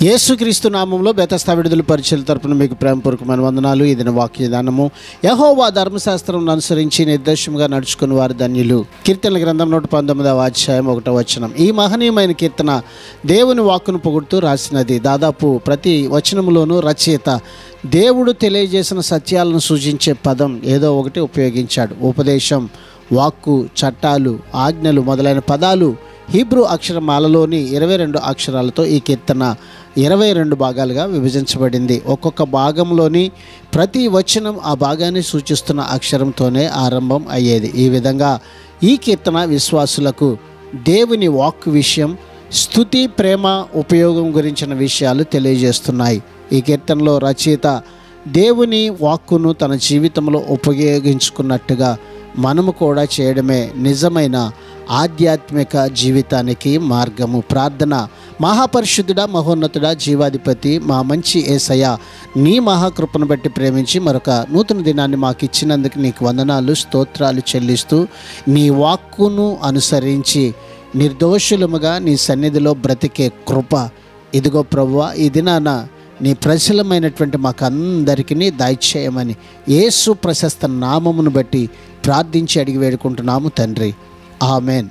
యేసుక్రీస్తు నామంలో బెతస్తా విడుదల పరిచయల తరపున మీకు ప్రేమపూర్వకమైన వందనాలు. ఇది వాక్య విధానము. యెహోవా ధర్మశాస్త్రం అనుసరించి నిర్దేశంగా నడుచుకుని వారు ధన్యులు. కీర్తనల గ్రంథం 119వ అధ్యాయం 1వ వచనం. ఈ మహనీయమైన కీర్తన దేవుని వాక్కును పొగుడుతూ రాసినది. దాదాపు ప్రతి వచనములోనూ రచయిత దేవుడు తెలియజేసిన సత్యాలను సూచించే పదం ఏదో ఒకటి ఉపయోగించాడు. ఉపదేశం, వాక్కు, చట్టాలు, ఆజ్ఞలు మొదలైన పదాలు హీబ్రూ అక్షరమాలలోని 22 అక్షరాలతో ఈ కీర్తన 22 భాగాలుగా విభజించబడింది. ఒక్కొక్క భాగంలోని ప్రతి వచనం ఆ భాగాన్ని సూచిస్తున్న అక్షరంతోనే ఆరంభం అయ్యేది. ఈ విధంగా ఈ కీర్తన విశ్వాసులకు దేవుని వాక్కు విషయం, స్తుతి, ప్రేమ, ఉపయోగం గురించిన విషయాలు తెలియజేస్తున్నాయి. ఈ కీర్తనలో రచయిత దేవుని వాక్కును తన జీవితంలో ఉపయోగించుకున్నట్టుగా మనము కూడా చేయడమే నిజమైన ఆధ్యాత్మిక జీవితానికి మార్గము. ప్రార్థన. మహాపరిశుద్ధుడా, మహోన్నతుడా, జీవాధిపతి, మా మంచి యేసయ్య, నీ మహాకృపను బట్టి ప్రేమించి మరొక నూతన దినాన్ని మాకు ఇచ్చినందుకు నీకు వందనాలు, స్తోత్రాలు చెల్లిస్తూ నీ వాక్కును అనుసరించి నిర్దోషులముగా నీ సన్నిధిలో బ్రతికే కృప ఇదిగో ప్రభువా ఈ దినాన నీ ప్రజలమైనటువంటి మాకందరికీ దయచేయమని యేసు ప్రశస్త నామమును బట్టి ప్రార్థించి అడిగి వేడుకుంటున్నాము తండ్రి. ఆమెన్.